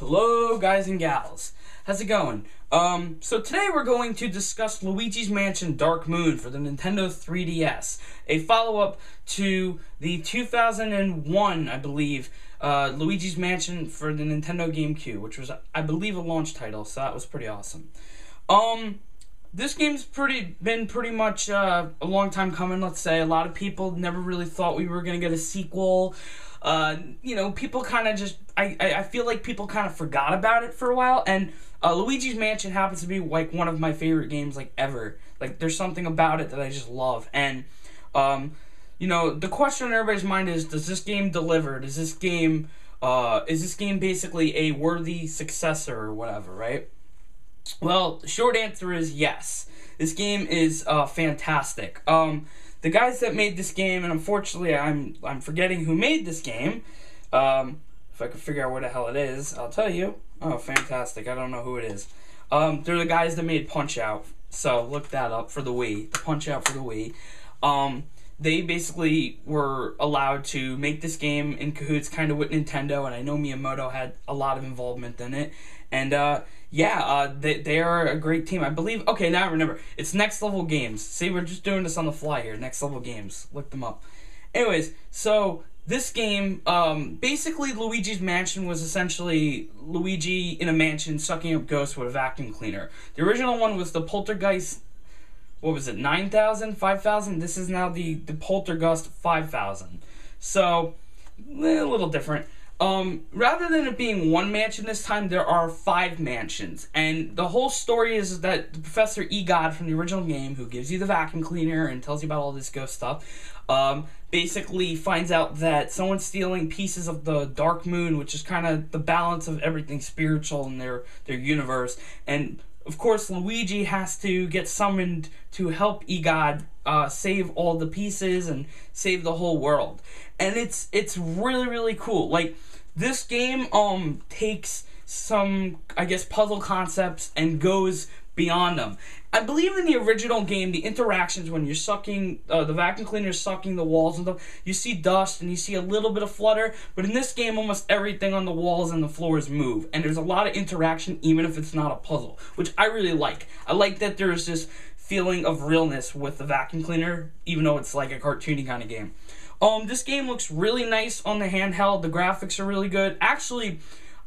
Hello guys and gals, how's it going? So today we're going to discuss Luigi's Mansion Dark Moon for the Nintendo 3DS, a follow-up to the 2001, I believe, Luigi's Mansion for the Nintendo GameCube, which was, I believe, a launch title, so that was pretty awesome. This game's been pretty much a long time coming, let's say. A lot of people never really thought we were going to get a sequel. People kind of just, I feel like people kind of forgot about it for a while, and Luigi's Mansion happens to be, like, one of my favorite games, like, ever. Like, there's something about it that I just love, and, the question on everybody's mind is, does this game deliver? Is this game basically a worthy successor or whatever, right? Well, the short answer is yes. This game is fantastic. The guys that made this game, and unfortunately I'm forgetting who made this game. If I could figure out what the hell it is, I'll tell you. Oh, fantastic. I don't know who it is. They're the guys that made Punch-Out. So look that up for the Wii. The Punch-Out for the Wii. They basically were allowed to make this game in cahoots kind of with Nintendo, and I know Miyamoto had a lot of involvement in it. And they are a great team. I believe, okay, now I remember. It's Next Level Games. See, we're just doing this on the fly here. Next Level Games. Look them up. Anyways, so this game, basically Luigi's Mansion was essentially Luigi in a mansion sucking up ghosts with a vacuum cleaner. The original one was the Poltergeist, what was it, 9,000, 5,000? This is now the Poltergeist 5,000. So, a little different. Rather than it being one mansion this time, there are 5 mansions. And the whole story is that the Professor E.Gadd from the original game, who gives you the vacuum cleaner and tells you about all this ghost stuff, basically finds out that someone's stealing pieces of the Dark Moon, which is kind of the balance of everything spiritual in their universe. And, of course, Luigi has to get summoned to help E.Gadd save all the pieces and save the whole world. And it's really, really cool. Like, this game takes some, I guess, puzzle concepts and goes beyond them. I believe in the original game, the interactions when you're sucking, the vacuum cleaner is sucking the walls and stuff, you see dust and you see a little bit of flutter, but in this game, almost everything on the walls and the floors move, and there's a lot of interaction even if it's not a puzzle, which I really like. I like that there's this feeling of realness with the vacuum cleaner, even though it's like a cartoony kind of game. This game looks really nice on the handheld. The graphics are really good. Actually,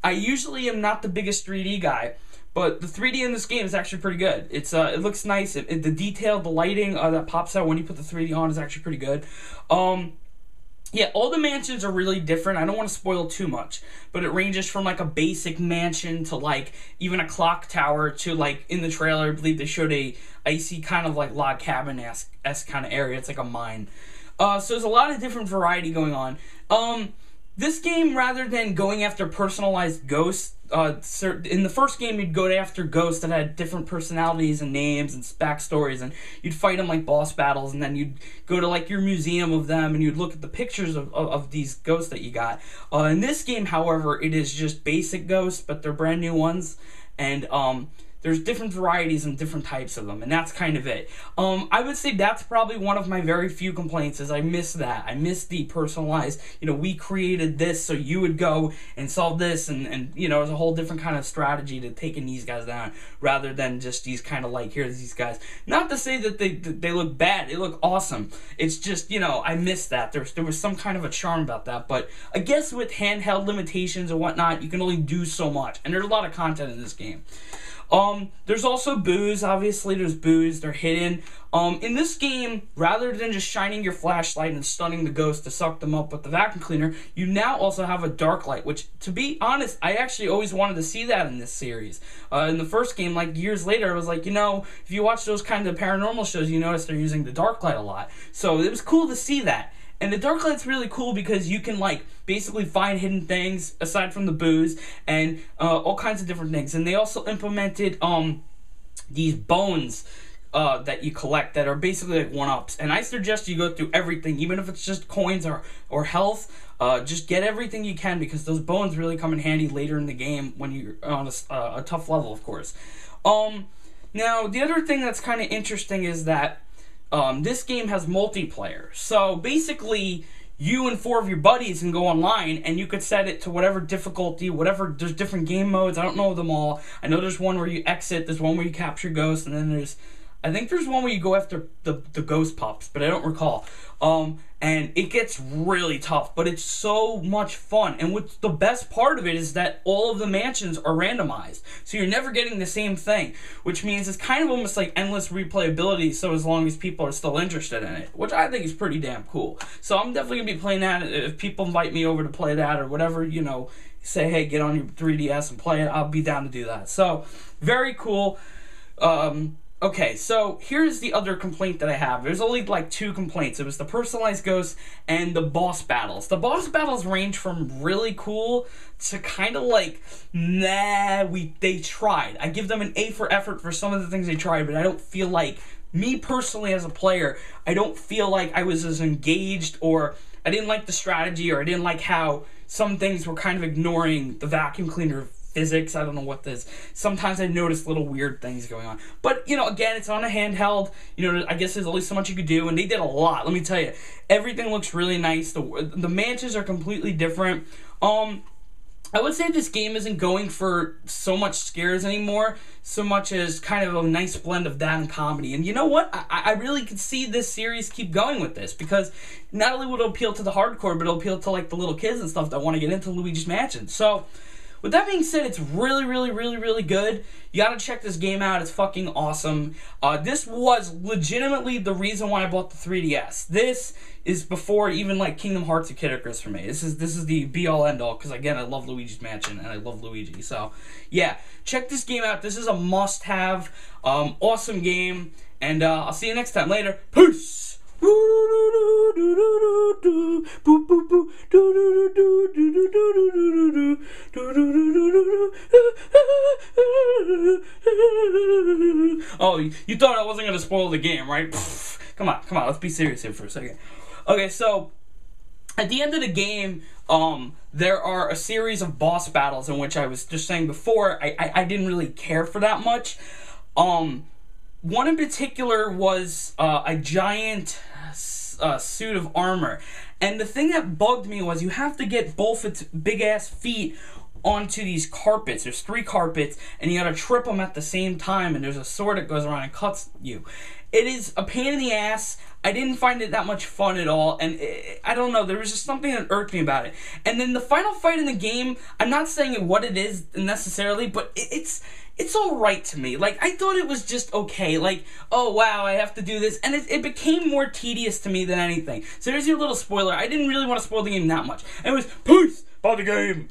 I usually am not the biggest 3D guy, but the 3D in this game is actually pretty good. It looks nice. The detail, the lighting that pops out when you put the 3D on is actually pretty good. Yeah, all the mansions are really different. I don't want to spoil too much, but it ranges from like a basic mansion to like even a clock tower to like in the trailer, I believe they showed a icy kind of like log cabin-esque kind of area. It's like a mine. So there's a lot of different variety going on. This game, rather than going after personalized ghosts, in the first game you'd go after ghosts that had different personalities and names and backstories, and you'd fight them like boss battles, and then you'd go to like your museum of them, and you'd look at the pictures of these ghosts that you got. In this game, however, it is just basic ghosts, but they're brand new ones, and there's different varieties and different types of them, and that's kind of it. I would say that's probably one of my very few complaints, is I miss that. I miss the personalized, we created this so you would go and solve this, and there's a whole different kind of strategy to taking these guys down, rather than just these kind of like, here's these guys. Not to say that they look bad, they look awesome. It's just, I miss that. There was some kind of a charm about that, but I guess with handheld limitations and whatnot, you can only do so much, and there's a lot of content in this game. There's also boos. Obviously, there's boos. They're hidden. In this game, rather than just shining your flashlight and stunning the ghost to suck them up with the vacuum cleaner, you now also have a dark light, which, to be honest, I actually always wanted to see that in this series. In the first game, like, years later, I was like, if you watch those kind of paranormal shows, you notice they're using the dark light a lot. So it was cool to see that. And the dark light's really cool because you can, like, basically find hidden things, aside from the boos, and all kinds of different things. And they also implemented these bones that you collect that are basically like one-ups. And I suggest you go through everything, even if it's just coins or health. Just get everything you can, because those bones really come in handy later in the game when you're on a tough level, of course. Now, the other thing that's kind of interesting is that this game has multiplayer. So basically, you and 4 of your buddies can go online, and you could set it to whatever difficulty, whatever. There's different game modes. I don't know them all. I know there's one where you exit, there's one where you capture ghosts, and then I think there's one where you go after the ghost pups, but I don't recall. And it gets really tough, but it's so much fun. And what's the best part of it is that all of the mansions are randomized, so you're never getting the same thing, which means it's kind of almost like endless replayability, so as long as people are still interested in it, which I think is pretty damn cool. So I'm definitely going to be playing that. If people invite me over to play that or whatever, you know, say, hey, get on your 3DS and play it, I'll be down to do that. So, very cool. Okay, so here's the other complaint that I have. There's only like 2 complaints. It was the personalized ghosts and the boss battles. The boss battles range from really cool to kind of like, nah, they tried. I give them an A for effort for some of the things they tried, but I don't feel like, me personally as a player, I don't feel like I was as engaged, or I didn't like the strategy, or I didn't like how some things were kind of ignoring the vacuum cleaner physics. I don't know what this. Sometimes I noticed little weird things going on. But, you know, again, it's on a handheld. You know, I guess there's only so much you could do, and they did a lot. Let me tell you, everything looks really nice. The mansions are completely different. I would say this game isn't going for so much scares anymore, so much as kind of a nice blend of that and comedy. And you know what? I really could see this series keep going with this, because not only would it appeal to the hardcore, but it'll appeal to like the little kids and stuff that want to get into Luigi's Mansion. So, with that being said, it's really, really, really, really good. You gotta check this game out. It's fucking awesome. This was legitimately the reason why I bought the 3DS. This is before even like Kingdom Hearts or Kid Icarus for me. This is the be-all end-all, because again, I love Luigi's Mansion and I love Luigi. So yeah, check this game out. This is a must-have. Awesome game, and I'll see you next time. Later. Peace. Oh, you thought I wasn't gonna spoil the game, right? Come on, let's be serious here for a second. Okay, so at the end of the game, there are a series of boss battles in which I was just saying before, I didn't really care for that much. One in particular was a giant suit of armor. And the thing that bugged me was you have to get both its big-ass feet onto these carpets. There's 3 carpets, and you gotta trip them at the same time, and there's a sword that goes around and cuts you. It is a pain in the ass. I didn't find it that much fun at all, and I don't know, there was just something that irked me about it. And then the final fight in the game, I'm not saying what it is necessarily, but it's alright to me. Like, I thought it was just okay. Like, oh wow, I have to do this. And it became more tedious to me than anything. So there's your little spoiler. I didn't really want to spoil the game that much. And it was, peace, about the game.